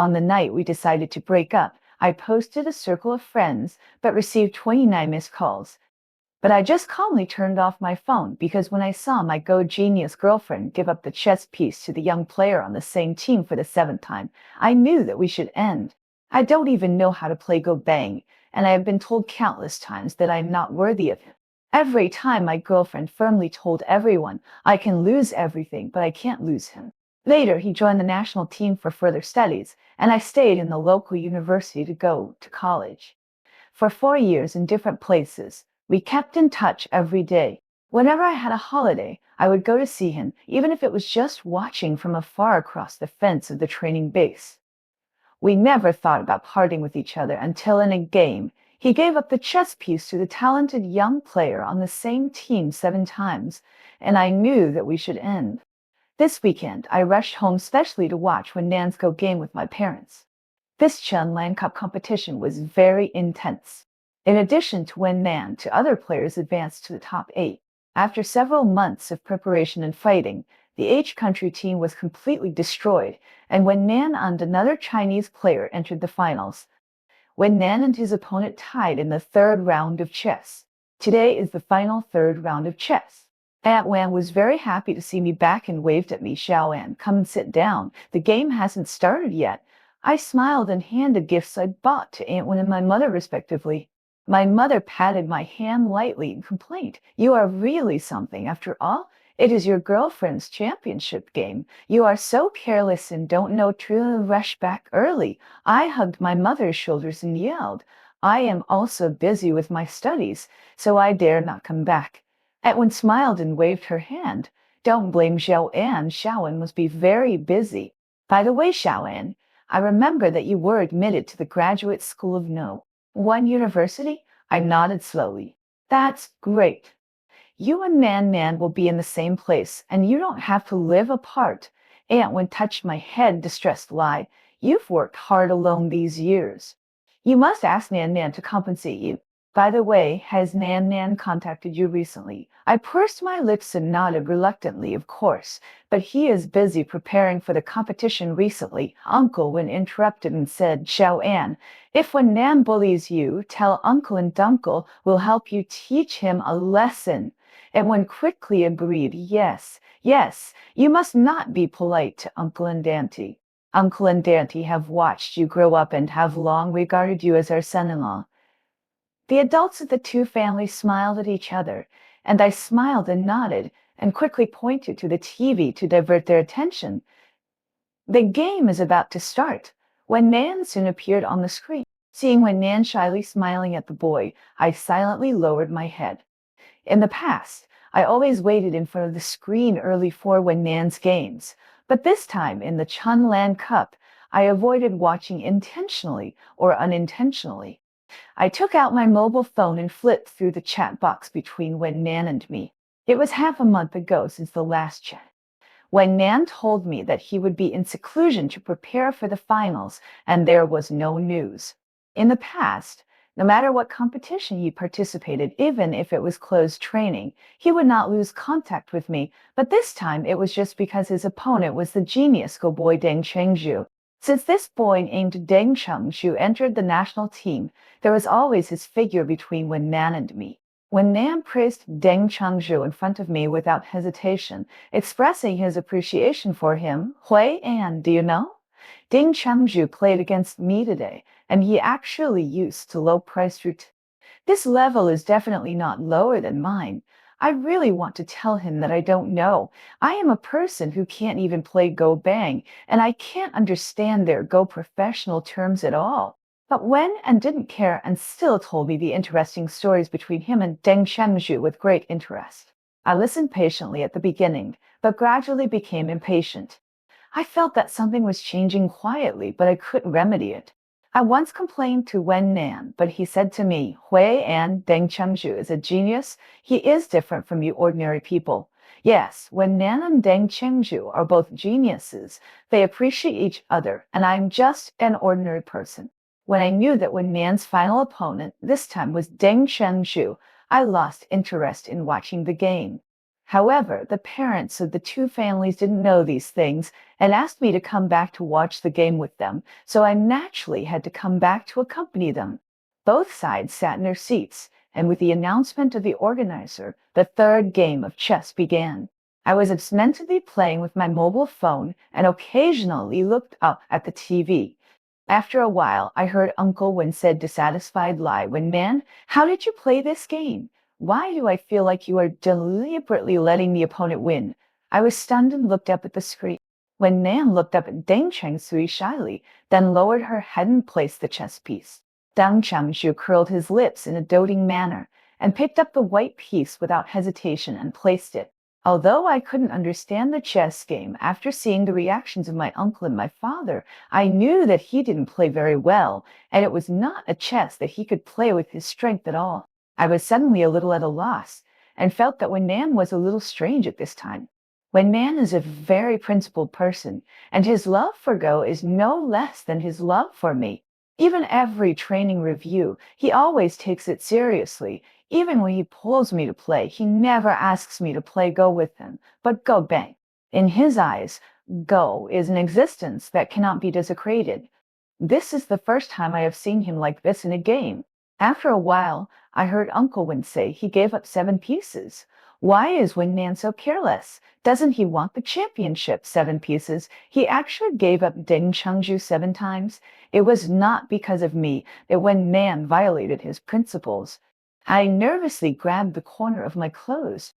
On the night we decided to break up, I posted a circle of friends, but received 29 missed calls. But I just calmly turned off my phone because when I saw my go-genius girlfriend give up the chess piece to the young player on the same team for the seventh time, I knew that we should end. I don't even know how to play Go Bang, and I have been told countless times that I am not worthy of him. Every time my girlfriend firmly told everyone, I can lose everything, but I can't lose him. Later, he joined the national team for further studies, and I stayed in the local university to go to college. For 4 years in different places, we kept in touch every day. Whenever I had a holiday, I would go to see him, even if it was just watching from afar across the fence of the training base. We never thought about parting with each other until in a game, he gave up the chess piece to the talented young player on the same team 7 times, and I knew that we should end. This weekend, I rushed home specially to watch Wen Nan's Go game with my parents. This Chunlan Cup competition was very intense. In addition to Wen Nan, two other players advanced to the top 8. After several months of preparation and fighting, the H country team was completely destroyed, and Wen Nan and another Chinese player entered the finals. Wen Nan and his opponent tied in the third round of chess. Today is the final third round of chess. Aunt Wan was very happy to see me back and waved at me. Xiao An, come and sit down. The game hasn't started yet. I smiled and handed gifts I'd bought to Aunt Wan and my mother respectively. My mother patted my hand lightly and complained, "You are really something after all. It is your girlfriend's championship game. You are so careless and don't know to rush back early." I hugged my mother's shoulders and yelled, "I am also busy with my studies, so I dare not come back." Edwin smiled and waved her hand. "Don't blame Xiao An. Xiao An must be very busy. By the way, Xiao An, I remember that you were admitted to the Graduate School of No. 1 University?" I nodded slowly. "That's great. You and Nan will be in the same place, and you don't have to live apart." Aunt Wen touched my head, distressed. "Lie. You've worked hard alone these years. You must ask Nan to compensate you. By the way, has Nan contacted you recently?" I pursed my lips and nodded reluctantly, "Of course, but he is busy preparing for the competition recently." Uncle Wen interrupted and said, "Xiao An, if when Nan bullies you, tell Uncle and Duncle will help you teach him a lesson." And Wen quickly agreed, "Yes, yes, you must not be polite to Uncle and Auntie. Uncle and Auntie have watched you grow up and have long regarded you as their son-in-law." The adults of the two families smiled at each other, and I smiled and nodded and quickly pointed to the TV to divert their attention. The game is about to start when Nan soon appeared on the screen. Seeing Wen Nan shyly smiling at the boy, I silently lowered my head. In the past, I always waited in front of the screen early for Wen Nan's games, but this time in the Chunlan Cup, I avoided watching intentionally or unintentionally. I took out my mobile phone and flipped through the chat box between Wen Nan and me. It was half a month ago since the last chat. Wen Nan told me that he would be in seclusion to prepare for the finals, and there was no news. In the past, no matter what competition he participated, even if it was closed training, he would not lose contact with me, but this time it was just because his opponent was the genius Go boy Deng Chengzhu. Since this boy named Deng Chengzhu entered the national team, there was always his figure between Wen Nan and me. Wen Nan praised Deng Chengzhu in front of me without hesitation, expressing his appreciation for him. "Hui An, do you know? Deng Chengzhu played against me today, and he actually used to low-priced route. This level is definitely not lower than mine. I really want to tell him that I don't know. I am a person who can't even play Go Bang, and I can't understand their Go professional terms at all." But Wen and didn't care and still told me the interesting stories between him and Deng Chengzhu with great interest. I listened patiently at the beginning, but gradually became impatient. I felt that something was changing quietly, but I couldn't remedy it. I once complained to Wen Nan, but he said to me, "Hui An, Deng Chengzhu is a genius. He is different from you ordinary people." Yes, Wen Nan and Deng Chengzhu are both geniuses. They appreciate each other, and I'm just an ordinary person. When I knew that Wen Nan's final opponent this time was Deng Chengzhu, I lost interest in watching the game. However, the parents of the two families didn't know these things and asked me to come back to watch the game with them, so I naturally had to come back to accompany them. Both sides sat in their seats, and with the announcement of the organizer, the third game of chess began. I was absently playing with my mobile phone and occasionally looked up at the TV. After a while, I heard Uncle Wen said dissatisfiedly, "When man, how did you play this game? Why do I feel like you are deliberately letting the opponent win?" I was stunned and looked up at the screen. When Nan looked up at Deng Changsui shyly, then lowered her head and placed the chess piece. Deng Changshu curled his lips in a doting manner and picked up the white piece without hesitation and placed it. Although I couldn't understand the chess game, after seeing the reactions of my uncle and my father, I knew that he didn't play very well, and it was not a chess that he could play with his strength at all. I was suddenly a little at a loss, and felt that Wen Nan was a little strange at this time. Wen Nan is a very principled person, and his love for Go is no less than his love for me. Even every training review, he always takes it seriously. Even when he pulls me to play, he never asks me to play Go with him, but Go bang. In his eyes, Go is an existence that cannot be desecrated. This is the first time I have seen him like this in a game. After a while, I heard Uncle Wen say he gave up 7 pieces. Why is Wen Nan so careless? Doesn't he want the championship 7 pieces? He actually gave up Deng Chengju 7 times. It was not because of me that Wen Nan violated his principles. I nervously grabbed the corner of my clothes.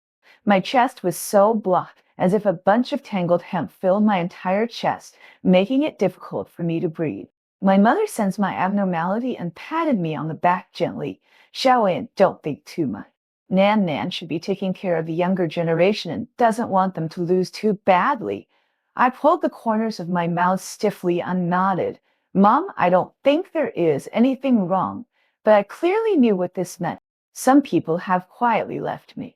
My chest was so blocked, as if a bunch of tangled hemp filled my entire chest, making it difficult for me to breathe. My mother sensed my abnormality and patted me on the back gently. "Xiaoyan, don't think too much. Nan should be taking care of the younger generation and doesn't want them to lose too badly." I pulled the corners of my mouth stiffly and nodded. "Mom, I don't think there is anything wrong." But I clearly knew what this meant. Some people have quietly left me.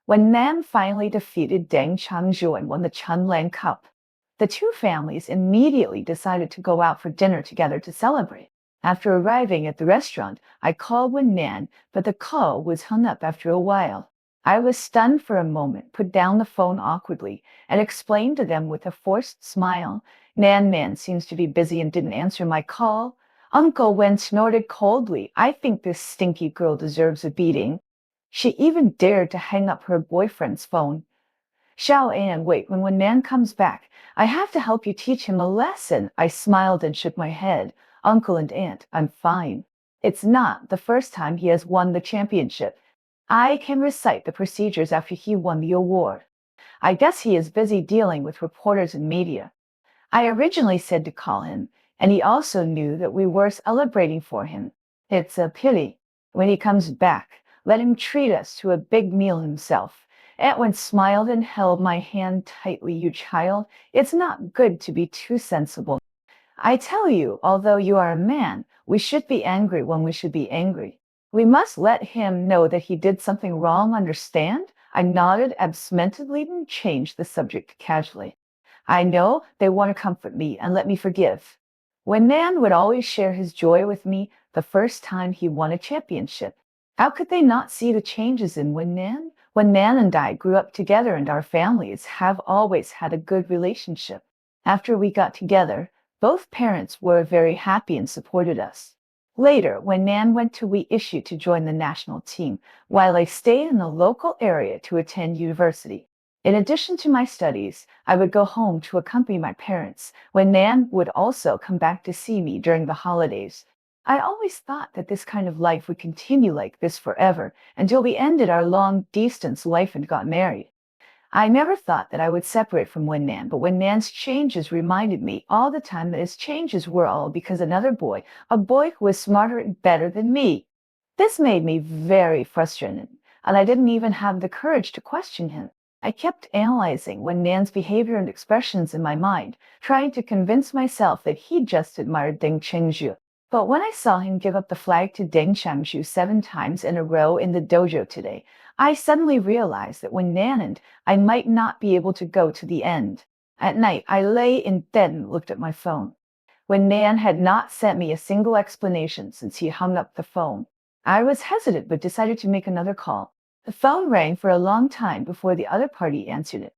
When Nan finally defeated Deng Changzhu and won the Chunlang Cup, the two families immediately decided to go out for dinner together to celebrate. After arriving at the restaurant, I called Wen Nan, but the call was hung up after a while. I was stunned for a moment, put down the phone awkwardly, and explained to them with a forced smile, "Nan seems to be busy and didn't answer my call." Uncle Wen snorted coldly, "I think this stinky girl deserves a beating. She even dared to hang up her boyfriend's phone." "Xiao An, wait, when Nan comes back, I have to help you teach him a lesson." I smiled and shook my head. "Uncle and Aunt, I'm fine. It's not the first time he has won the championship. I can recite the procedures after he won the award. I guess he is busy dealing with reporters and media." I originally said to call him, and he also knew that we were celebrating for him. "It's a pity. When he comes back, let him treat us to a big meal himself." Edwin smiled and held my hand tightly. "You child, it's not good to be too sensible. I tell you, although you are a man, we should be angry when we should be angry. We must let him know that he did something wrong, understand?" I nodded absently and changed the subject casually. "I know they want to comfort me and let me forgive." When Nan would always share his joy with me the first time he won a championship. How could they not see the changes in Wen Nan? When Nan and I grew up together and our families have always had a good relationship. After we got together, both parents were very happy and supported us. Later, when Nan went to Issue to join the national team, while I stayed in the local area to attend university. In addition to my studies, I would go home to accompany my parents, when Nan would also come back to see me during the holidays. I always thought that this kind of life would continue like this forever until we ended our long-distance life and got married. I never thought that I would separate from Wen Nan, but Wen Nan's changes reminded me all the time that his changes were all because another boy, a boy who was smarter and better than me. This made me very frustrated, and I didn't even have the courage to question him. I kept analyzing Wen Nan's behavior and expressions in my mind, trying to convince myself that he just admired Deng Chengzhu. But when I saw him give up the flag to Deng Chengzhu 7 times in a row in the dojo today, I suddenly realized that when Nan and I might not be able to go to the end. At night, I lay in bed and looked at my phone. When Nan had not sent me a single explanation since he hung up the phone, I was hesitant but decided to make another call. The phone rang for a long time before the other party answered it.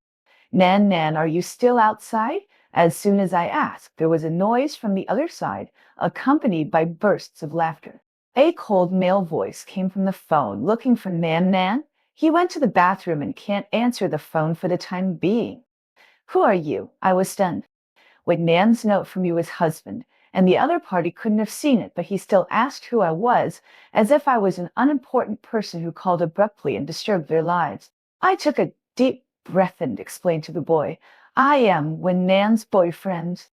Nan, Nan, are you still outside? As soon as I asked, there was a noise from the other side, accompanied by bursts of laughter. A cold male voice came from the phone, looking for Nan, Nan. He went to the bathroom and can't answer the phone for the time being. Who are you? I was stunned. With Nan's note from you as husband, and the other party couldn't have seen it, but he still asked who I was, as if I was an unimportant person who called abruptly and disturbed their lives. I took a deep breath and explained to the boy, I am Nan's boyfriend.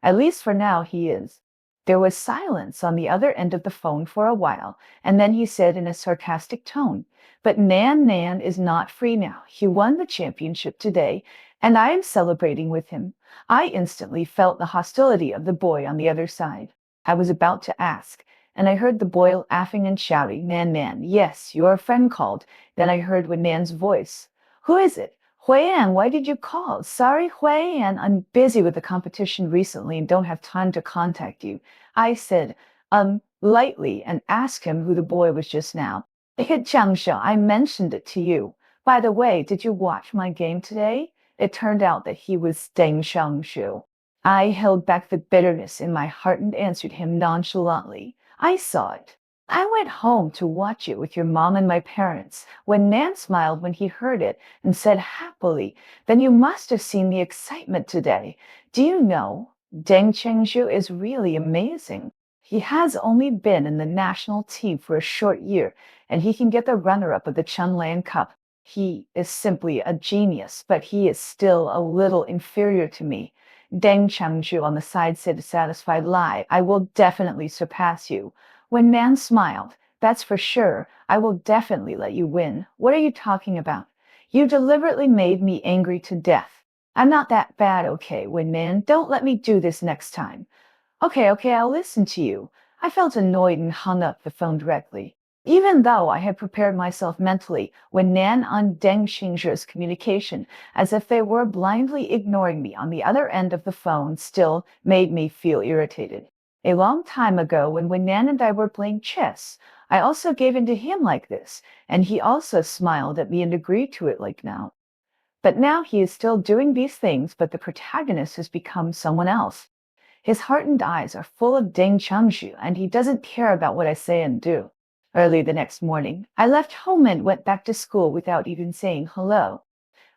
At least for now, he is. There was silence on the other end of the phone for a while, and then he said in a sarcastic tone, but Nan is not free now. He won the championship today, and I am celebrating with him. I instantly felt the hostility of the boy on the other side. I was about to ask, and I heard the boy laughing and shouting, Nan, yes, your friend called. Then I heard Nan's voice. Who is it? Huiyan, why did you call? Sorry, Huiyan, I'm busy with the competition recently and don't have time to contact you. I said, lightly, and asked him who the boy was just now. Hit Changsha, I mentioned it to you. By the way, did you watch my game today? It turned out that he was Deng Xiangshu. I held back the bitterness in my heart and answered him nonchalantly. I saw it. I went home to watch it with your mom and my parents. When Nan smiled when he heard it and said happily, then you must have seen the excitement today. Do you know, Deng Chengzhu is really amazing. He has only been in the national team for a short year, and he can get the runner-up of the Chunlan Cup. He is simply a genius, but he is still a little inferior to me. Deng Chengzhu on the side said a satisfied lie. I will definitely surpass you. When Nan smiled, that's for sure. I will definitely let you win. What are you talking about? You deliberately made me angry to death. I'm not that bad, okay, When Nan, don't let me do this next time. Okay, I'll listen to you. I felt annoyed and hung up the phone directly. Even though I had prepared myself mentally when Nan on Deng Xingzhe's communication, as if they were blindly ignoring me on the other end of the phone, still made me feel irritated. A long time ago, when Nan and I were playing chess, I also gave in to him like this, and he also smiled at me and agreed to it like now. But now he is still doing these things, but the protagonist has become someone else. His heart and eyes are full of Deng Chengzhu, and he doesn't care about what I say and do. Early the next morning, I left home and went back to school without even saying hello.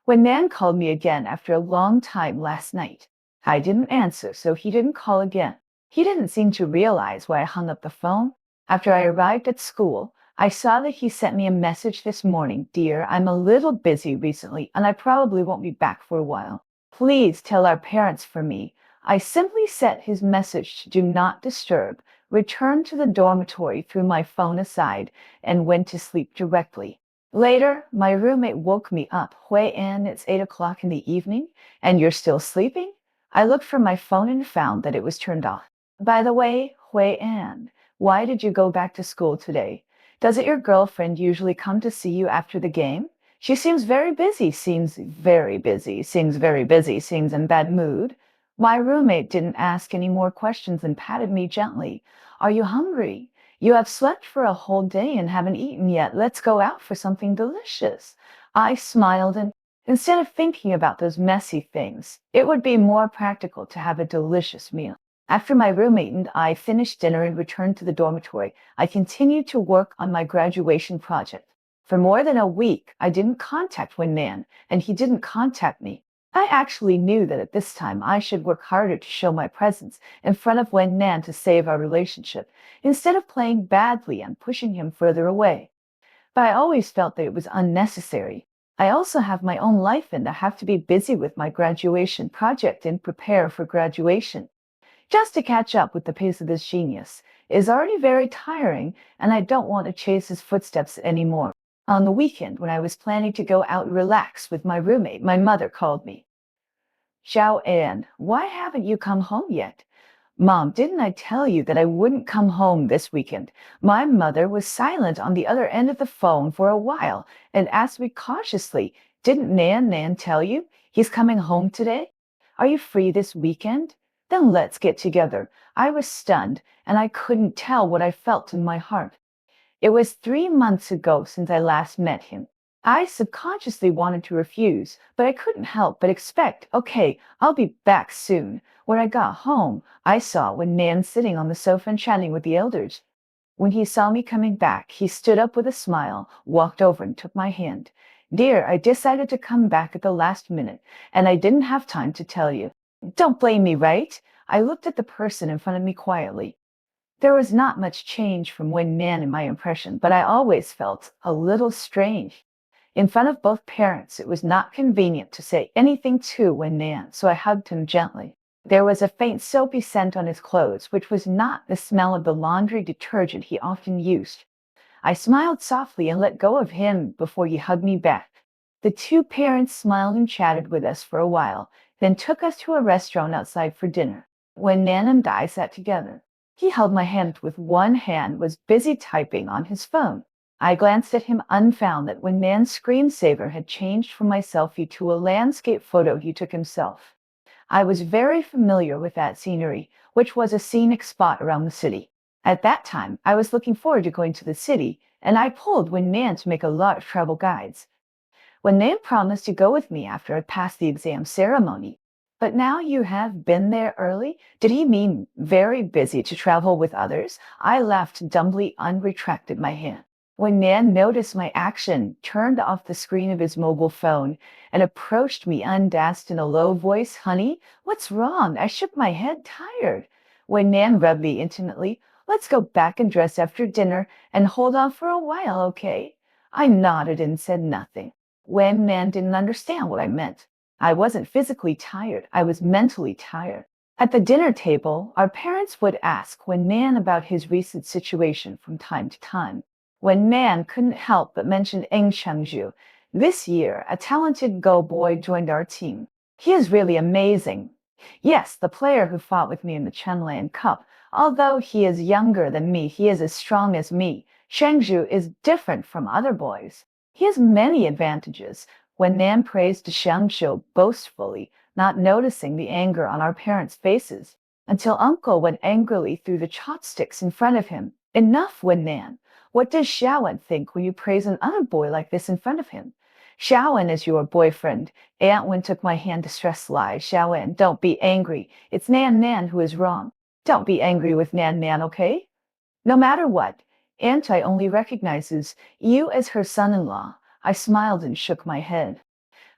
When Nan called me again after a long time last night, I didn't answer, so he didn't call again. He didn't seem to realize why I hung up the phone. After I arrived at school, I saw that he sent me a message this morning. Dear, I'm a little busy recently, and I probably won't be back for a while. Please tell our parents for me. I simply set his message to do not disturb, returned to the dormitory, threw my phone aside, and went to sleep directly. Later, my roommate woke me up. Huiyan, it's 8 o'clock in the evening, and you're still sleeping? I looked for my phone and found that it was turned off. By the way, Huiyan, why did you go back to school today? Doesn't your girlfriend usually come to see you after the game? She seems very busy, seems very busy, seems very busy, seems in bad mood. My roommate didn't ask any more questions and patted me gently. Are you hungry? You have slept for a whole day and haven't eaten yet. Let's go out for something delicious. I smiled and instead of thinking about those messy things, it would be more practical to have a delicious meal. After my roommate and I finished dinner and returned to the dormitory, I continued to work on my graduation project. For more than a week, I didn't contact Nan, and he didn't contact me. I actually knew that at this time I should work harder to show my presence in front of Nan to save our relationship, instead of playing badly and pushing him further away. But I always felt that it was unnecessary. I also have my own life and I have to be busy with my graduation project and prepare for graduation. Just to catch up with the pace of this genius is already very tiring, and I don't want to chase his footsteps anymore. On the weekend, when I was planning to go out and relax with my roommate, my mother called me. Xiao An, why haven't you come home yet? Mom, didn't I tell you that I wouldn't come home this weekend? My mother was silent on the other end of the phone for a while and asked me cautiously, didn't Nan tell you he's coming home today? Are you free this weekend? Then let's get together. I was stunned and I couldn't tell what I felt in my heart. It was 3 months ago since I last met him. I subconsciously wanted to refuse, but I couldn't help but expect, okay, I'll be back soon. When I got home, I saw when Nan sitting on the sofa and chatting with the elders. When he saw me coming back, he stood up with a smile, walked over and took my hand. Dear, I decided to come back at the last minute, and I didn't have time to tell you. Don't blame me, right? I looked at the person in front of me quietly. There was not much change from when Nan in my impression, but I always felt a little strange. In front of both parents, it was not convenient to say anything to Wen Nan, so I hugged him gently. There was a faint soapy scent on his clothes, which was not the smell of the laundry detergent he often used. I smiled softly and let go of him before he hugged me back. The two parents smiled and chatted with us for a while, then took us to a restaurant outside for dinner. When Nan and I sat together, he held my hand with one hand, was busy typing on his phone. I glanced at him and found that when Nan's screensaver had changed from my selfie to a landscape photo he took himself. I was very familiar with that scenery, which was a scenic spot around the city. At that time, I was looking forward to going to the city, and I pulled when Nan to make a lot of travel guides. When Nan promised to go with me after I passed the exam ceremony. But now you have been there early? Did he mean very busy to travel with others? I laughed dumbly and retracted my hand. When Nan noticed my action, turned off the screen of his mobile phone and approached me and asked in a low voice, Honey, what's wrong? I shook my head, tired. When Nan rubbed me intimately, let's go back and dress after dinner and hold on for a while, okay? I nodded and said nothing. When Nan didn't understand what I meant. I wasn't physically tired, I was mentally tired. At the dinner table, our parents would ask Wen Nan about his recent situation from time to time. Wen Nan couldn't help but mention Eng Chengju. This year, a talented Go boy joined our team. He is really amazing. Yes, the player who fought with me in the Chenlan Cup. Although he is younger than me, he is as strong as me. Chengju is different from other boys. He has many advantages. When Nan praised Shangzhou boastfully, not noticing the anger on our parents' faces, until Uncle went angrily through the chopsticks in front of him. Enough, Wen Nan. What does Xiaowen think when you praise another boy like this in front of him? Xiaowen is your boyfriend. Aunt Wen took my hand to stress lie. Xiaowen, don't be angry. It's Nan Nan who is wrong. Don't be angry with Nan Nan, okay? No matter what, Aunt I only recognizes you as her son-in-law. I smiled and shook my head.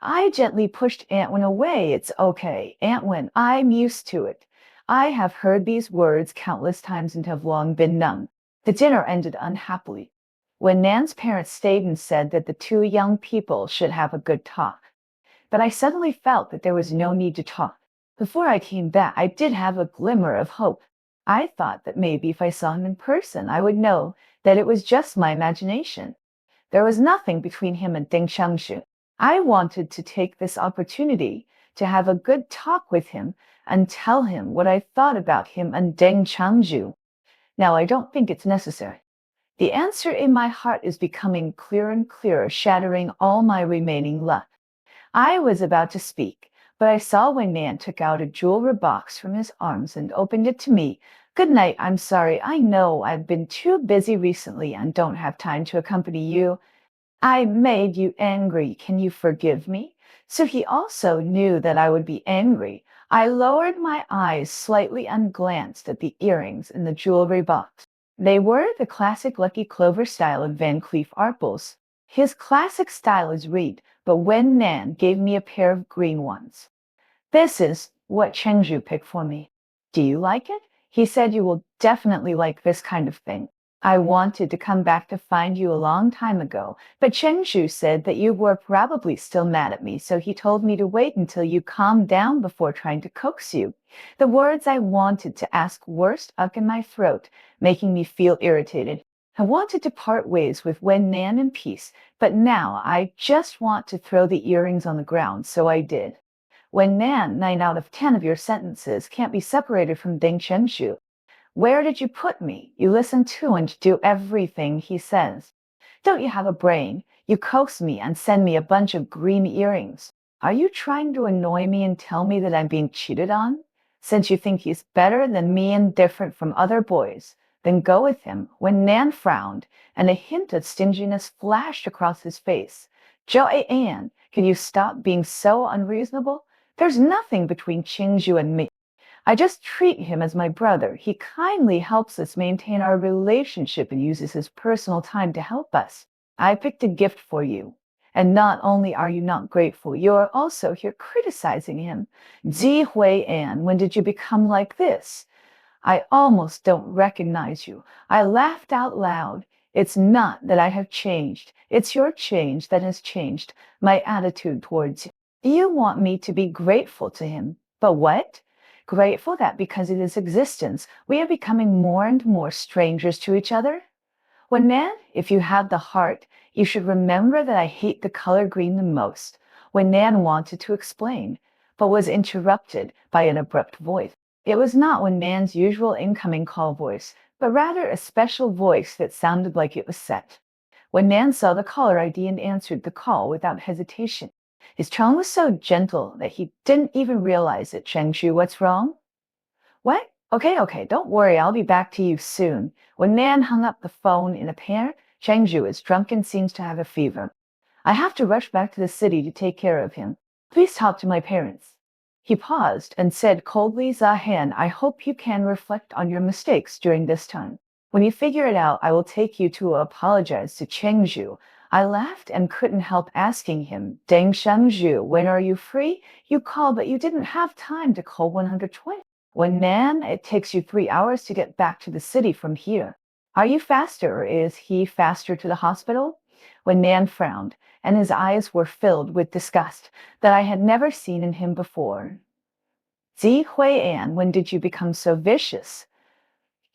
I gently pushed Aunt Wen away. It's okay, Aunt Wen, I'm used to it. I have heard these words countless times and have long been numb. The dinner ended unhappily. When Nan's parents stayed and said that the two young people should have a good talk. But I suddenly felt that there was no need to talk. Before I came back, I did have a glimmer of hope. I thought that maybe if I saw him in person, I would know that it was just my imagination. There was nothing between him and Ding Changshu. I wanted to take this opportunity to have a good talk with him and tell him what I thought about him and Deng Changju. Now, I don't think it's necessary. The answer in my heart is becoming clearer and clearer, shattering all my remaining luck. I was about to speak, but I saw when Nan took out a jewelry box from his arms and opened it to me. Good night, I'm sorry. I know I've been too busy recently and don't have time to accompany you. I made you angry. Can you forgive me? So he also knew that I would be angry. I lowered my eyes slightly and glanced at the earrings in the jewelry box. They were the classic Lucky Clover style of Van Cleef Arpels. His classic style is reed, but when Nan gave me a pair of green ones. This is what Chengju picked for me. Do you like it? He said you will definitely like this kind of thing. I wanted to come back to find you a long time ago, but Chengju said that you were probably still mad at me, so he told me to wait until you calmed down before trying to coax you. The words I wanted to ask were stuck in my throat, making me feel irritated. I wanted to part ways with Wen Nan in peace, but now I just want to throw the earrings on the ground, so I did. Wen Nan, 9 out of 10 of your sentences can't be separated from Deng Chenshu. Where did you put me? You listen to and do everything he says. Don't you have a brain? You coax me and send me a bunch of green earrings. Are you trying to annoy me and tell me that I'm being cheated on? Since you think he's better than me and different from other boys, then go with him. When Nan frowned, and a hint of stinginess flashed across his face, Joanne, can you stop being so unreasonable? There's nothing between Qingju and me. I just treat him as my brother. He kindly helps us maintain our relationship and uses his personal time to help us. I picked a gift for you. And not only are you not grateful, you're also here criticizing him. Ji Hui An, when did you become like this? I almost don't recognize you. I laughed out loud. It's not that I have changed. It's your change that has changed my attitude towards you. You want me to be grateful to him. But what? Grateful that because of his existence, we are becoming more and more strangers to each other? When man, if you have the heart, you should remember that I hate the color green the most. When Nan wanted to explain, but was interrupted by an abrupt voice. It was not when Nan's usual incoming call voice, but rather a special voice that sounded like it was set. When Nan saw the caller ID and answered the call without hesitation, his tone was so gentle that he didn't even realize it. Chengshu, what's wrong? What? Okay, don't worry, I'll be back to you soon. When Nan hung up the phone in a panic, Chengju is drunk and seems to have a fever. I have to rush back to the city to take care of him. Please talk to my parents. He paused and said coldly, Zahan, I hope you can reflect on your mistakes during this time. When you figure it out, I will take you to apologize to Chengju. I laughed and couldn't help asking him, Deng Shengju, when are you free? You called, but you didn't have time to call 120. When Nan, it takes you 3 hours to get back to the city from here. Are you faster, or is he faster to the hospital? When Nan frowned, and his eyes were filled with disgust that I had never seen in him before. Zi Huian, when did you become so vicious?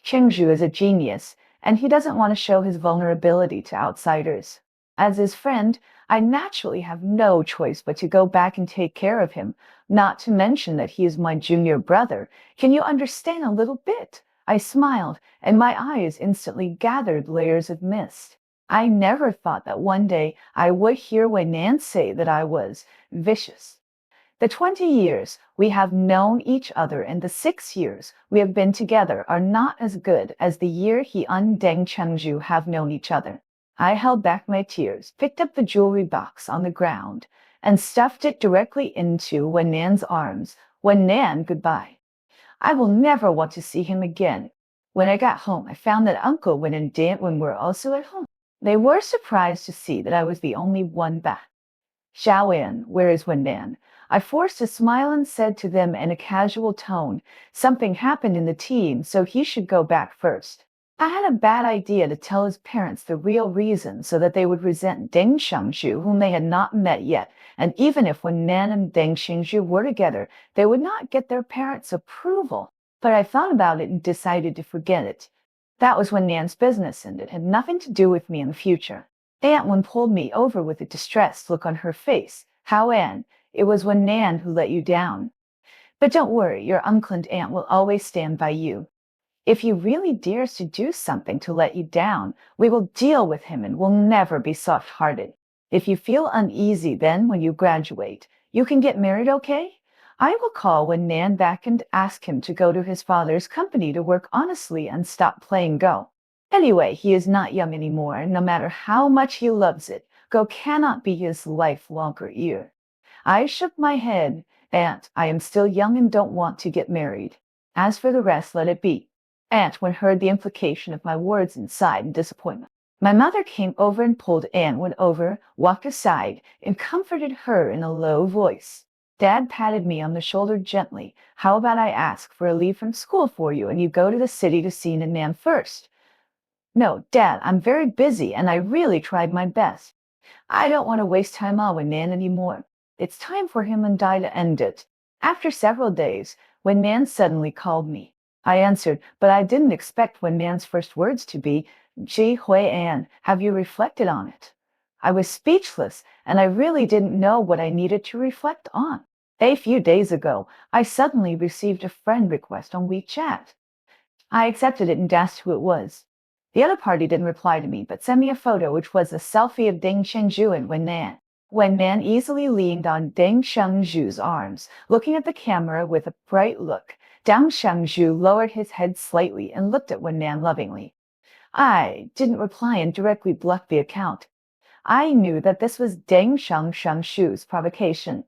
Qingzhu is a genius, and he doesn't want to show his vulnerability to outsiders. As his friend, I naturally have no choice but to go back and take care of him, not to mention that he is my junior brother. Can you understand a little bit? I smiled, and my eyes instantly gathered layers of mist. I never thought that one day I would hear Nan say that I was vicious. The 20 years we have known each other and the 6 years we have been together are not as good as the year he and Deng Chengju have known each other. I held back my tears, picked up the jewelry box on the ground, and stuffed it directly into Nan's arms. Nan, goodbye. I will never want to see him again. When I got home, I found that Uncle Wen and Aunt Wen were also at home. They were surprised to see that I was the only one back. Xiaoyan, where is Nan? I forced a smile and said to them in a casual tone, something happened in the team, so he should go back first. I had a bad idea to tell his parents the real reason so that they would resent Deng Shengju, whom they had not met yet, and even if Nan and Deng Shengju were together, they would not get their parents' approval. But I thought about it and decided to forget it. That was when Nan's business ended. It had nothing to do with me in the future. Aunt Wen pulled me over with a distressed look on her face. How, Anne? It was Nan who let you down. But don't worry, your uncle and aunt will always stand by you. If he really dares to do something to let you down, we will deal with him and will never be soft-hearted. If you feel uneasy then when you graduate, you can get married, okay? I will call Nan back and ask him to go to his father's company to work honestly and stop playing Go. Anyway, he is not young anymore, and no matter how much he loves it, Go cannot be his lifelong career. I shook my head. Aunt, I am still young and don't want to get married. As for the rest, let it be. Aunt Wen heard the implication of my words and sighed in disappointment. My mother came over and pulled Aunt Wen over, walked aside, and comforted her in a low voice. Dad patted me on the shoulder gently. How about I ask for a leave from school for you and you go to the city to see Nan first? No, Dad, I'm very busy and I really tried my best. I don't want to waste time on Nan anymore. It's time for him and I to end it. After several days, Nan suddenly called me. I answered, but I didn't expect Nan's first words to be, Ji Hui An, have you reflected on it? I was speechless, and I really didn't know what I needed to reflect on. A few days ago, I suddenly received a friend request on WeChat. I accepted it and asked who it was. The other party didn't reply to me, but sent me a photo which was a selfie of Deng Shengju and Nan. Nan easily leaned on Deng Shengju's arms, looking at the camera with a bright look. Deng Shengju lowered his head slightly and looked at Nan lovingly. I didn't reply and directly blocked the account. I knew that this was Deng Xiangshu's provocation.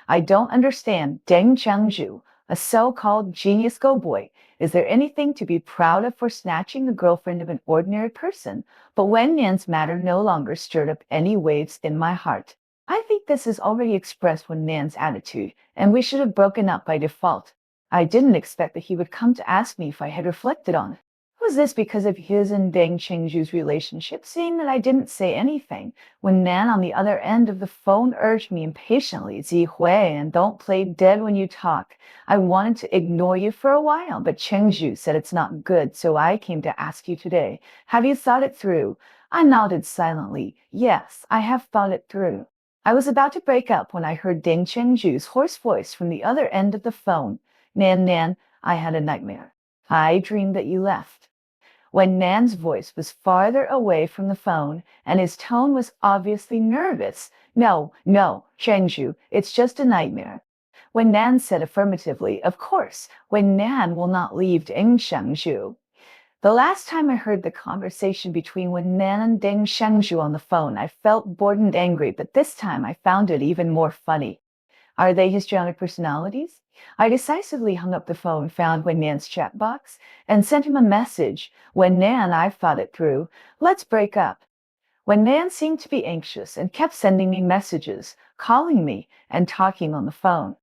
I don't understand Deng Qiangzhu, a so-called genius go-boy. Is there anything to be proud of for snatching the girlfriend of an ordinary person? But when Nan's matter no longer stirred up any waves in my heart. I think this is already expressed when Nan's attitude, and we should have broken up by default. I didn't expect that he would come to ask me if I had reflected on it. Was this because of his and Deng Chengzhu's relationship, seeing that I didn't say anything? When Nan on the other end of the phone urged me impatiently, Zihui, and don't play dead when you talk. I wanted to ignore you for a while, but Chengzhu said it's not good, so I came to ask you today. Have you thought it through? I nodded silently. Yes, I have thought it through. I was about to break up when I heard Deng Chengzhu's hoarse voice from the other end of the phone. Nan, I had a nightmare. I dreamed that you left. When Nan's voice was farther away from the phone and his tone was obviously nervous. No, Chengzhu, it's just a nightmare. When Nan said affirmatively, of course, when Nan will not leave Deng Shengzhu. The last time I heard the conversation between Wen Nan and Deng Shengzhu on the phone, I felt bored and angry, but this time I found it even more funny. Are they histrionic personalities? I decisively hung up the phone, found Wen Nan's chat box, and sent him a message. Wen Nan, I've thought it through. Let's break up. Wen Nan seemed to be anxious and kept sending me messages, calling me, and talking on the phone.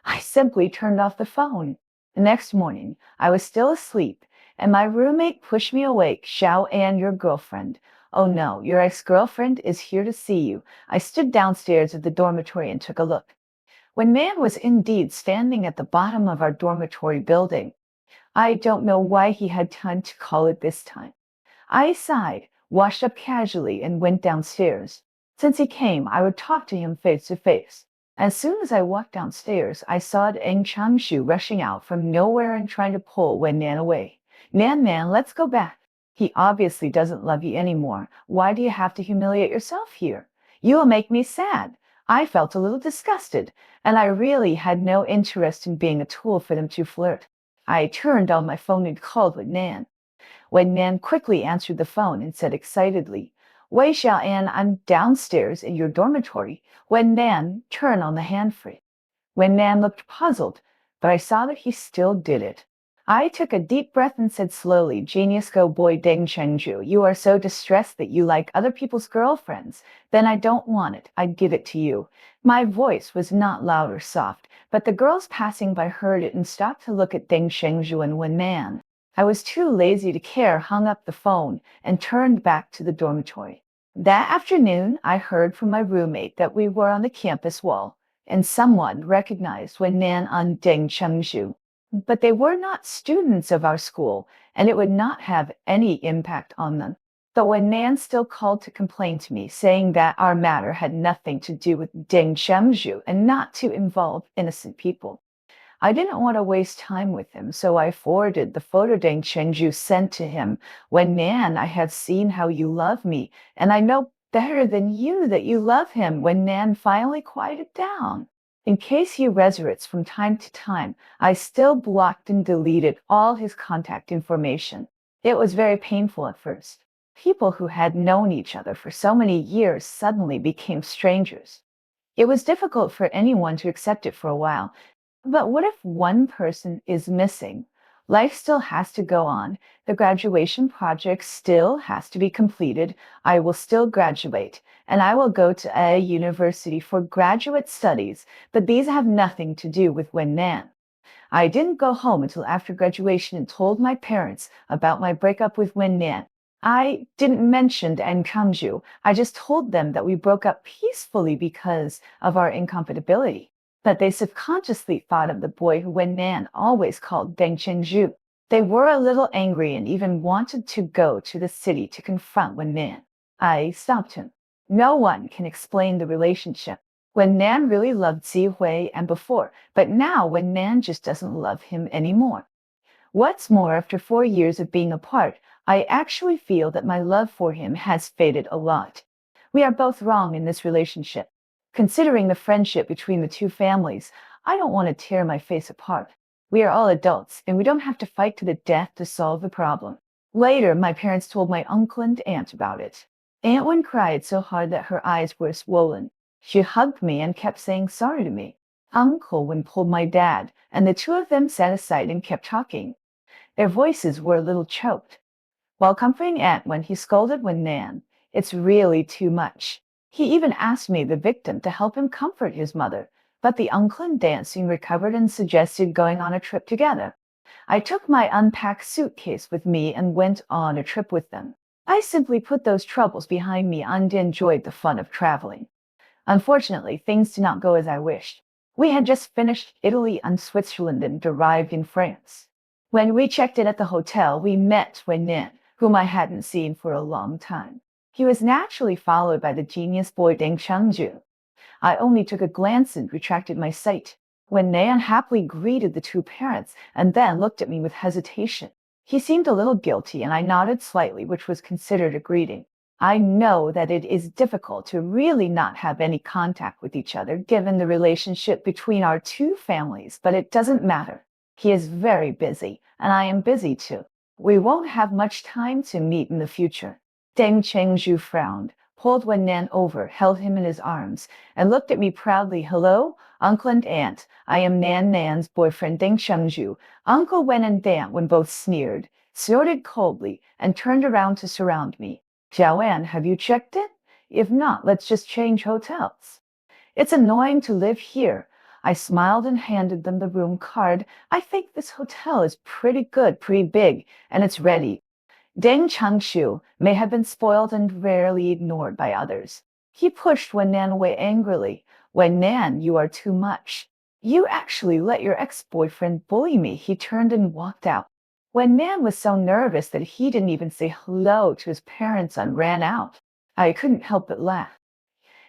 I simply turned off the phone. The next morning, I was still asleep, and my roommate pushed me awake. Xiao An, your girlfriend. Oh no, your ex-girlfriend is here to see you. I stood downstairs at the dormitory and took a look. When Man was indeed standing at the bottom of our dormitory building. I don't know why he had time to call it this time. I sighed, washed up casually, and went downstairs. Since he came, I would talk to him face to face. As soon as I walked downstairs, I saw Eng Changshu rushing out from nowhere and trying to pull Wen Nan away. Nan, let's go back. He obviously doesn't love you anymore. Why do you have to humiliate yourself here? You will make me sad. I felt a little disgusted, and I really had no interest in being a tool for them to flirt. I turned on my phone and called Wen Nan. Wen Nan quickly answered the phone and said excitedly, Wei Xiaoan, I'm downstairs in your dormitory. Wen Nan, turn on the handfree. Wen Nan looked puzzled, but I saw that he still did it. I took a deep breath and said slowly, Genius go boy Deng Chengzhu, you are so distressed that you like other people's girlfriends. Then I don't want it. I'd give it to you. My voice was not loud or soft, but the girls passing by heard it and stopped to look at Deng Chengzhu and Wen Nan. I was too lazy to care, hung up the phone, and turned back to the dormitory. That afternoon, I heard from my roommate that we were on the campus wall, and someone recognized Wen Nan on Deng Chengzhu. But they were not students of our school, and it would not have any impact on them. But when Nan still called to complain to me, saying that our matter had nothing to do with Deng Chengzhu and not to involve innocent people. I didn't want to waste time with him, so I forwarded the photo Deng Chengzhu sent to him. When Nan, I have seen how you love me, and I know better than you that you love him. When Nan finally quieted down. In case he resurrects from time to time, I still blocked and deleted all his contact information. It was very painful at first. People who had known each other for so many years suddenly became strangers. It was difficult for anyone to accept it for a while. But what if one person is missing? Life still has to go on. The graduation project still has to be completed. I will still graduate, and I will go to a university for graduate studies, but these have nothing to do with Wen Nan. I didn't go home until after graduation and told my parents about my breakup with Wen Nan. I didn't mention An Kangju. I just told them that we broke up peacefully because of our incompatibility. But they subconsciously thought of the boy who Wen Nan always called Deng Chengzhu. They were a little angry and even wanted to go to the city to confront Wen Nan. I stopped him. No one can explain the relationship. Wen Nan really loved Zihui and before, but now Wen Nan just doesn't love him anymore. What's more, after 4 years of being apart, I actually feel that my love for him has faded a lot. We are both wrong in this relationship. Considering the friendship between the two families, I don't want to tear my face apart. We are all adults, and we don't have to fight to the death to solve the problem. Later, my parents told my uncle and aunt about it. Aunt Wen cried so hard that her eyes were swollen. She hugged me and kept saying sorry to me. Uncle Wen pulled my dad, and the two of them sat aside and kept talking. Their voices were a little choked. While comforting Aunt Wen, he scolded Wen Nan. It's really too much. He even asked me, the victim, to help him comfort his mother, but the uncle and aunt soon recovered and suggested going on a trip together. I took my unpacked suitcase with me and went on a trip with them. I simply put those troubles behind me and enjoyed the fun of traveling. Unfortunately, things did not go as I wished. We had just finished Italy and Switzerland and arrived in France. When we checked in at the hotel, we met Wen Nan, whom I hadn't seen for a long time. He was naturally followed by the genius boy Deng Chengju. I only took a glance and retracted my sight. Wen Nan happily greeted the two parents and then looked at me with hesitation. He seemed a little guilty, and I nodded slightly, which was considered a greeting. I know that it is difficult to really not have any contact with each other given the relationship between our two families, but it doesn't matter. He is very busy, and I am busy too. We won't have much time to meet in the future. Deng Chengju frowned, pulled Wen Nan over, held him in his arms, and looked at me proudly. Hello, uncle and aunt. I am Nan Nan's boyfriend, Deng Chengju. Uncle Wen and Aunt Wen both snorted coldly, and turned around to surround me. Jiaoan, have you checked in? If not, let's just change hotels. It's annoying to live here. I smiled and handed them the room card. I think this hotel is pretty good, pretty big, and it's ready. Deng Changshu may have been spoiled and rarely ignored by others. He pushed Wen Nan away angrily. Wen Nan, you are too much. You actually let your ex-boyfriend bully me. He turned and walked out. Wen Nan was so nervous that he didn't even say hello to his parents and ran out. I couldn't help but laugh.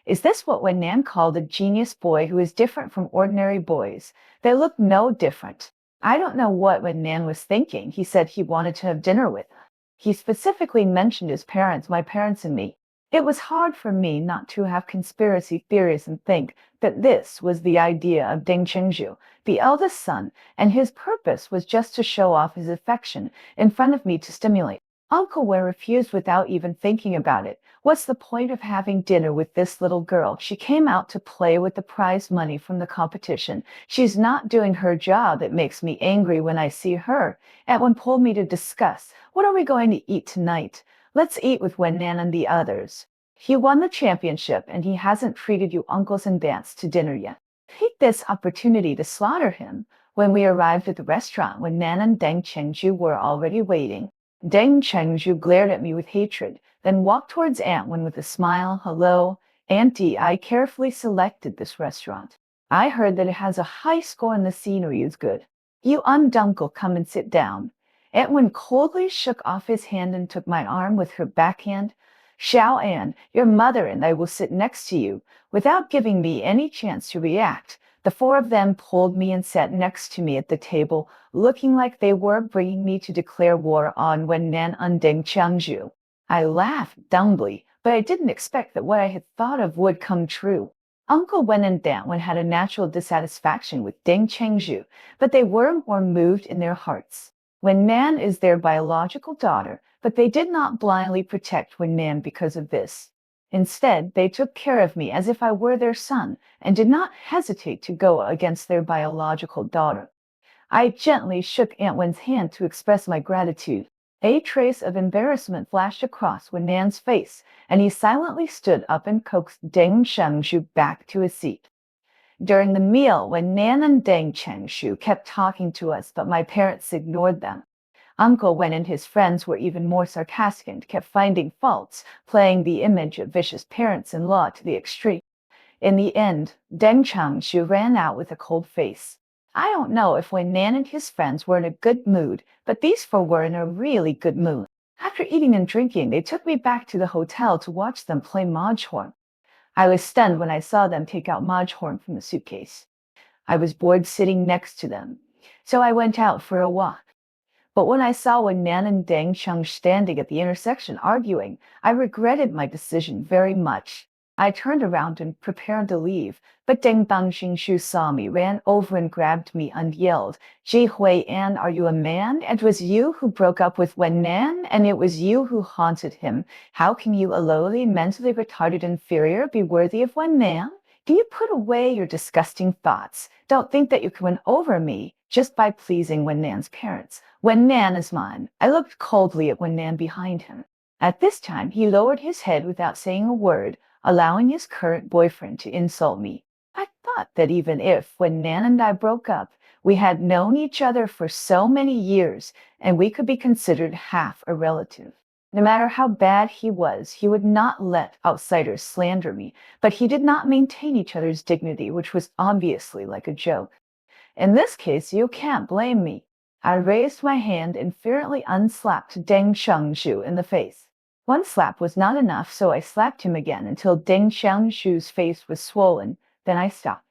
Is this what Wen Nan called a genius boy who is different from ordinary boys? They look no different. I don't know what Wen Nan was thinking. He said he wanted to have dinner with us. He specifically mentioned his parents, my parents and me. It was hard for me not to have conspiracy theories and think that this was the idea of Deng Chengju, the eldest son, and his purpose was just to show off his affection in front of me to stimulate. Uncle Wen refused without even thinking about it. What's the point of having dinner with this little girl? She came out to play with the prize money from the competition. She's not doing her job. It makes me angry when I see her. Aunt Wen pulled me to discuss. What are we going to eat tonight? Let's eat with Wen Nan and the others. He won the championship and he hasn't treated you uncles and aunts to dinner yet. Take this opportunity to slaughter him. When we arrived at the restaurant, Wen Nan and Deng Chengju were already waiting. Deng Chengju glared at me with hatred, then walked towards Aunt Wen with a smile. Hello, Auntie, I carefully selected this restaurant. I heard that it has a high score and the scenery is good. You uncle, come and sit down. Aunt Wen coldly shook off his hand and took my arm with her backhand. Xiao An, your mother and I will sit next to you. Without giving me any chance to react, the four of them pulled me and sat next to me at the table, looking like they were bringing me to declare war on Wen Nan and Deng Chengju. I laughed dumbly, but I didn't expect that what I had thought of would come true. Uncle Wen and Aunt Wen had a natural dissatisfaction with Deng Chengju, but they were more moved in their hearts. Wen Nan is their biological daughter, but they did not blindly protect Wen Nan because of this. Instead, they took care of me as if I were their son and did not hesitate to go against their biological daughter. I gently shook Aunt Wen's hand to express my gratitude. A trace of embarrassment flashed across Wen Nan's face, and he silently stood up and coaxed Deng Chengju back to his seat. During the meal, Wen Nan and Deng Chengju kept talking to us, but my parents ignored them. Uncle Wen and his friends were even more sarcastic and kept finding faults, playing the image of vicious parents-in-law to the extreme. In the end, Deng Chengju ran out with a cold face. I don't know if Wen Nan and his friends were in a good mood, but these four were in a really good mood. After eating and drinking, they took me back to the hotel to watch them play mahjong. I was stunned when I saw them take out mahjong from the suitcase. I was bored sitting next to them, so I went out for a walk. But when I saw Wen Nan and Deng Cheng standing at the intersection arguing, I regretted my decision very much. I turned around and prepared to leave, but Deng Bangxing saw me, ran over and grabbed me and yelled, Ji Hui-an, are you a man? It was you who broke up with Wen Nan, and it was you who haunted him. How can you, a lowly, mentally retarded inferior, be worthy of Wen Nan? Do you put away your disgusting thoughts? Don't think that you can win over me just by pleasing Wen Nan's parents. Wen Nan is mine. I looked coldly at Wen Nan behind him. At this time, he lowered his head without saying a word, allowing his current boyfriend to insult me. I thought that even if, when Nan and I broke up, we had known each other for so many years and we could be considered half a relative. No matter how bad he was, he would not let outsiders slander me, but he did not maintain each other's dignity, which was obviously like a joke. In this case, you can't blame me. I raised my hand and fervently unslapped Deng Xiangshu in the face. One slap was not enough, so I slapped him again until Deng Xiangshu's face was swollen. Then I stopped.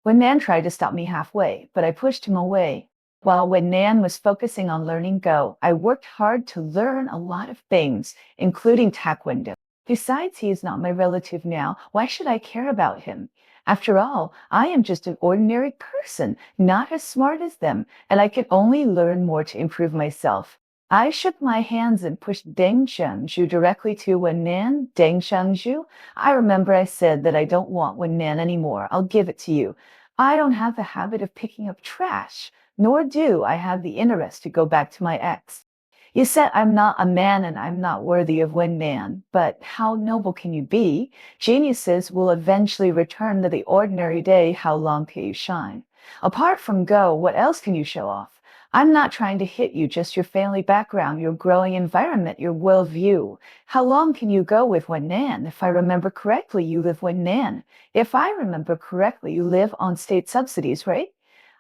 Wen Nan tried to stop me halfway, but I pushed him away. While Wen Nan was focusing on learning Go, I worked hard to learn a lot of things, including Taekwondo. Besides, he is not my relative now. Why should I care about him? After all, I am just an ordinary person, not as smart as them, and I can only learn more to improve myself. I shook my hands and pushed Deng Xiangju directly to Wen Nan. Deng Xiangju, I remember I said that I don't want Wen Nan anymore. I'll give it to you. I don't have the habit of picking up trash, nor do I have the interest to go back to my ex. You said I'm not a man and I'm not worthy of Wen Nan, but how noble can you be? Geniuses will eventually return to the ordinary day. How long can you shine? Apart from Go, what else can you show off? I'm not trying to hit you, just your family background, your growing environment, your worldview. How long can you go with Wen Nan? If I remember correctly, you live Wen Nan. If I remember correctly, you live on state subsidies, right?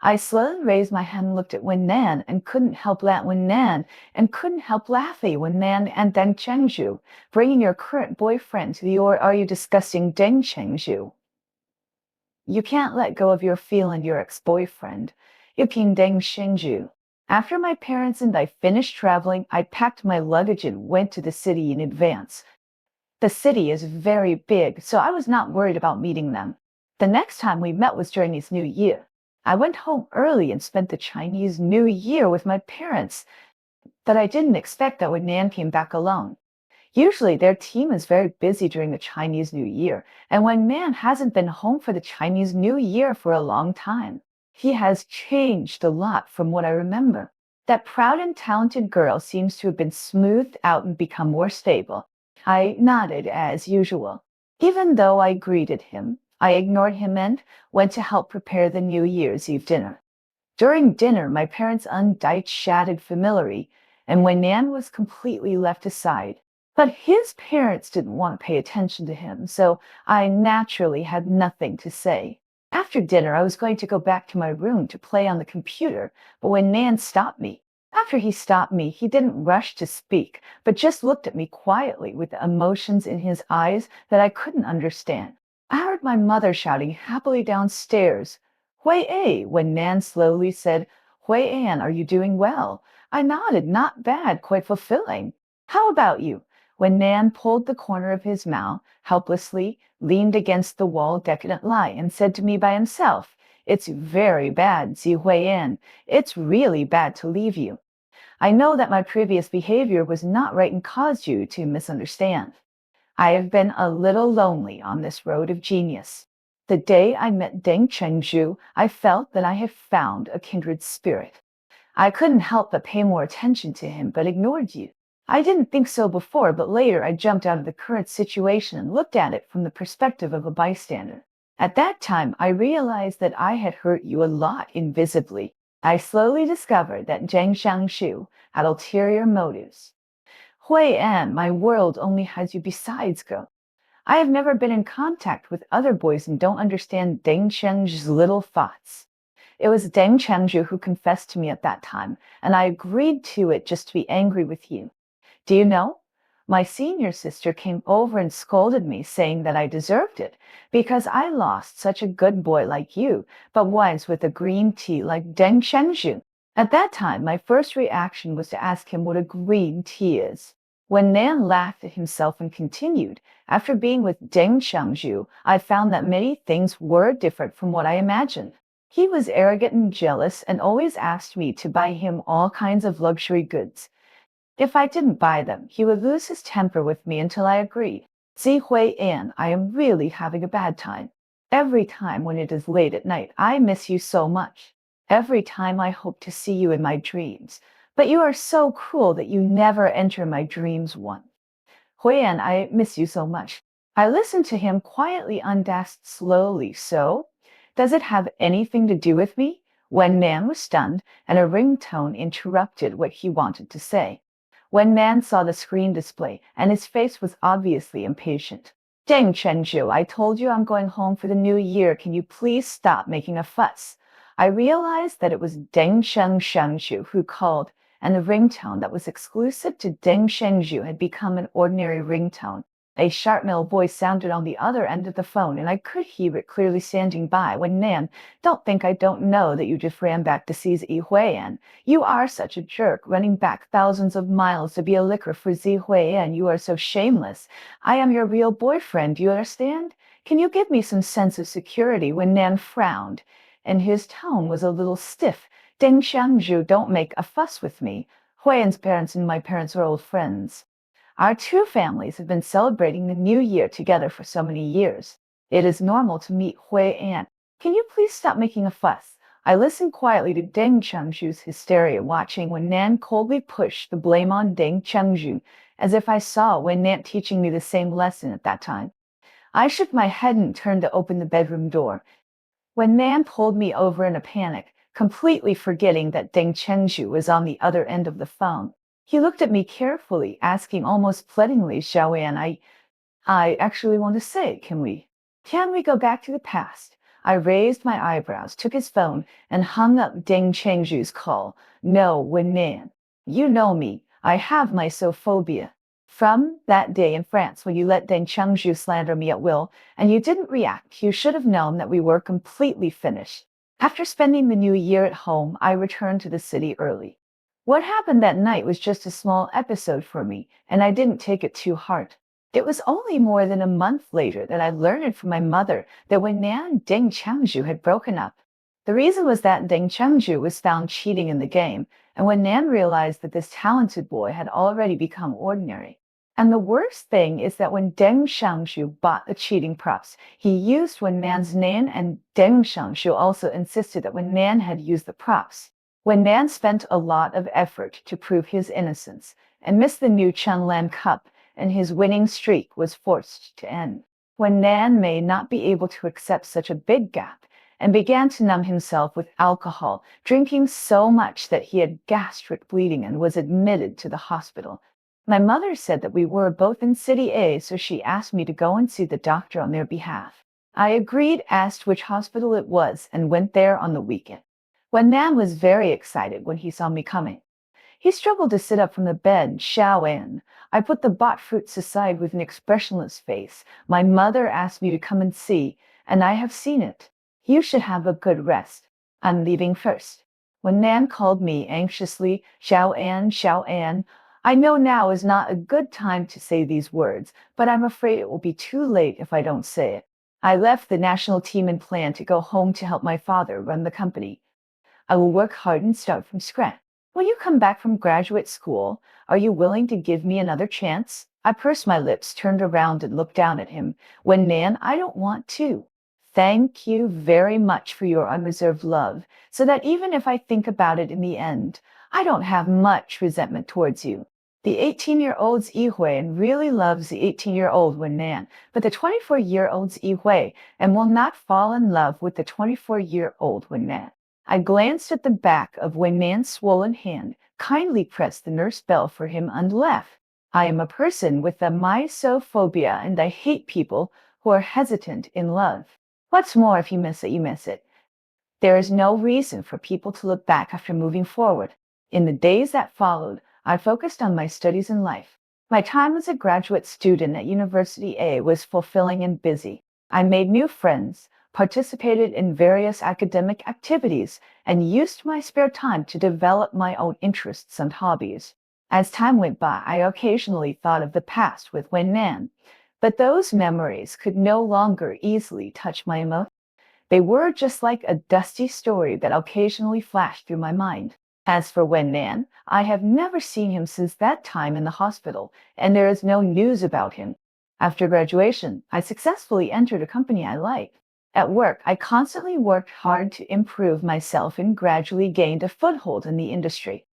I slowly raised my hand and looked at Wen Nan and couldn't help laughing when Nan and Deng Chengzhu, bringing your current boyfriend to the or are you discussing Deng Chengzhu? You can't let go of your feeling your ex-boyfriend. Yuping Deng Chengzhu. After my parents and I finished traveling, I packed my luggage and went to the city in advance. The city is very big, so I was not worried about meeting them. The next time we met was Chinese New Year. I went home early and spent the Chinese New Year with my parents, but I didn't expect that when Nan came back alone. Usually their team is very busy during the Chinese New Year, and when Nan hasn't been home for the Chinese New Year for a long time, he has changed a lot from what I remember. That proud and talented girl seems to have been smoothed out and become more stable. I nodded as usual. Even though I greeted him, I ignored him and went to help prepare the New Year's Eve dinner. During dinner, my parents undied chatted familiarly, and when Nan was completely left aside. But his parents didn't want to pay attention to him, so I naturally had nothing to say. After dinner, I was going to go back to my room to play on the computer, but when Nan stopped me, after he stopped me, he didn't rush to speak, but just looked at me quietly with emotions in his eyes that I couldn't understand. I heard my mother shouting happily downstairs, Hui-A, when Nan slowly said, Hui-An, are you doing well? I nodded, not bad, quite fulfilling. How about you? When Nan pulled the corner of his mouth, helplessly, leaned against the wall decadent lie, and said to me by himself, It's very bad, Zi Hui-An. It's really bad to leave you. I know that my previous behavior was not right and caused you to misunderstand. I have been a little lonely on this road of genius. The day I met Deng Chengzhu, I felt that I had found a kindred spirit. I couldn't help but pay more attention to him, but ignored you. I didn't think so before, but later I jumped out of the current situation and looked at it from the perspective of a bystander. At that time, I realized that I had hurt you a lot invisibly. I slowly discovered that Zhang Xiangshu had ulterior motives. Hui-An, my world only has you besides Go. I have never been in contact with other boys and don't understand Deng Chengzhu's little thoughts. It was Deng Chengzhu who confessed to me at that time, and I agreed to it just to be angry with you. Do you know? My senior sister came over and scolded me, saying that I deserved it because I lost such a good boy like you, but was with a green tea like Deng Chengzhu. At that time, my first reaction was to ask him what a green tea is. When Nan laughed at himself and continued, after being with Deng Changju, I found that many things were different from what I imagined. He was arrogant and jealous and always asked me to buy him all kinds of luxury goods. If I didn't buy them, he would lose his temper with me until I agreed. Zihui An, I am really having a bad time. Every time when it is late at night, I miss you so much. Every time I hope to see you in my dreams. But you are so cruel that you never enter my dreams once. Huiyan, I miss you so much. I listened to him quietly undasked slowly. So, does it have anything to do with me? When Nan was stunned, and a ringtone interrupted what he wanted to say. When Nan saw the screen display, and his face was obviously impatient. Deng Chenju, I told you I'm going home for the new year. Can you please stop making a fuss? I realized that it was Deng Shengju who called, and the ringtone that was exclusive to Deng Shengju had become an ordinary ringtone. A sharp male voice sounded on the other end of the phone, and I could hear it clearly standing by. When Nan, don't think I don't know that you just ran back to seize Yi Huiyan. You are such a jerk, running back thousands of miles to be a licker for Zi Huiyan. You are so shameless. I am your real boyfriend, do you understand? Can you give me some sense of security? When Nan frowned, and his tone was a little stiff. Deng Xiangzhu, don't make a fuss with me. Huiyan's parents and my parents are old friends. Our two families have been celebrating the new year together for so many years. It is normal to meet Hui An. Can you please stop making a fuss? I listened quietly to Deng Chengzhu's hysteria, watching when Nan coldly pushed the blame on Deng Chengzhu, as if I saw Wen Nan teaching me the same lesson at that time. I shook my head and turned to open the bedroom door. When Nan pulled me over in a panic, completely forgetting that Deng Chengzhu was on the other end of the phone. He looked at me carefully, asking almost pleadingly, Xiaoyan, I actually want to say, can we go back to the past? I raised my eyebrows, took his phone, and hung up Deng Chengzhu's call. No, Wen Nan. You know me. I have my sophobia. From that day in France when you let Deng Chengzhu slander me at will, and you didn't react, you should have known that we were completely finished. After spending the new year at home, I returned to the city early. What happened that night was just a small episode for me, and I didn't take it too hard. It was only more than a month later that I learned from my mother that when Nan and Deng Changju had broken up, the reason was that Deng Changju was found cheating in the game, and when Nan realized that this talented boy had already become ordinary. And the worst thing is that when Deng Xiangshu bought the cheating props, he used Wen Nan's name, and Deng Xiangshu also insisted that Wen Nan had used the props. Wen Nan spent a lot of effort to prove his innocence and missed the new Chunlan Cup, and his winning streak was forced to end. Wen Nan may not be able to accept such a big gap and began to numb himself with alcohol, drinking so much that he had gastric bleeding and was admitted to the hospital. My mother said that we were both in City A, so she asked me to go and see the doctor on their behalf. I agreed, asked which hospital it was, and went there on the weekend. Wen Nan was very excited when he saw me coming. He struggled to sit up from the bed. Xiaoan. I put the bought fruits aside with an expressionless face. My mother asked me to come and see, and I have seen it. You should have a good rest. I'm leaving first. When Nan called me anxiously, Xiaoan, Xiaoan, I know now is not a good time to say these words, but I'm afraid it will be too late if I don't say it. I left the national team and planned to go home to help my father run the company. I will work hard and start from scratch. When you come back from graduate school, are you willing to give me another chance? I pursed my lips, turned around, and looked down at him. When Nan, I don't want to. Thank you very much for your unreserved love, so that even if I think about it in the end, I don't have much resentment towards you. The 18-year-old's Yi Huiyan really loves the 18-year-old Wen Nan, but the 24-year-old's Yi Hui and will not fall in love with the 24-year-old Wen Nan. I glanced at the back of Wen Nan's swollen hand, kindly pressed the nurse bell for him, and left. I am a person with a mysophobia, and I hate people who are hesitant in love. What's more, if you miss it, you miss it. There is no reason for people to look back after moving forward. In the days that followed, I focused on my studies and life. My time as a graduate student at University A was fulfilling and busy. I made new friends, participated in various academic activities, and used my spare time to develop my own interests and hobbies. As time went by, I occasionally thought of the past with Wen Nan, but those memories could no longer easily touch my emotions. They were just like a dusty story that occasionally flashed through my mind. As for Wen Nan, I have never seen him since that time in the hospital, and there is no news about him. After graduation, I successfully entered a company I liked. At work, I constantly worked hard to improve myself and gradually gained a foothold in the industry.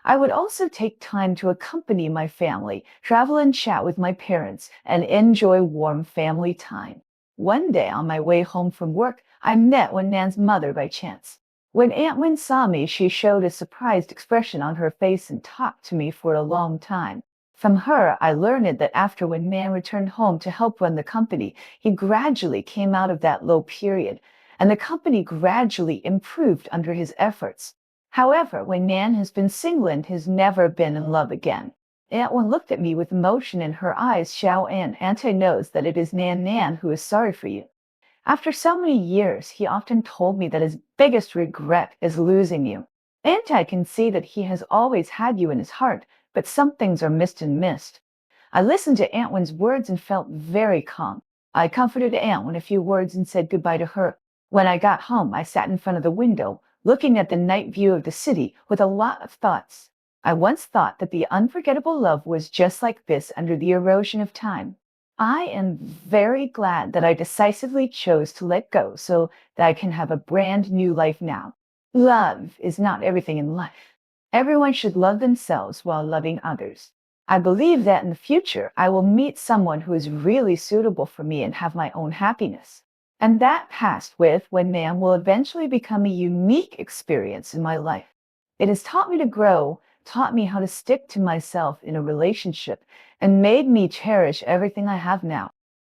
I would also take time to accompany my family, travel and chat with my parents, and enjoy warm family time. One day on my way home from work, I met Wen Nan's mother by chance. When Aunt Wen saw me, she showed a surprised expression on her face and talked to me for a long time. From her, I learned that after Wen Nan returned home to help run the company, he gradually came out of that low period, and the company gradually improved under his efforts. However, when Nan has been single and has never been in love again. Aunt Wen looked at me with emotion in her eyes. Xiao An, Auntie knows that it is Nan who is sorry for you. After so many years, he often told me that his biggest regret is losing you. Auntie can see that he has always had you in his heart, but some things are missed and missed. I listened to Aunt Wen's words and felt very calm. I comforted Aunt Wen a few words and said goodbye to her. When I got home, I sat in front of the window, looking at the night view of the city with a lot of thoughts. I once thought that the unforgettable love was just like this under the erosion of time. I am very glad that I decisively chose to let go so that I can have a brand new life now. Love is not everything in life. Everyone should love themselves while loving others. I believe that in the future I will meet someone who is really suitable for me and have my own happiness. And that past with Wen Nan will eventually become a unique experience in my life. It has taught me to grow, taught me how to stick to myself in a relationship, and made me cherish everything I have now.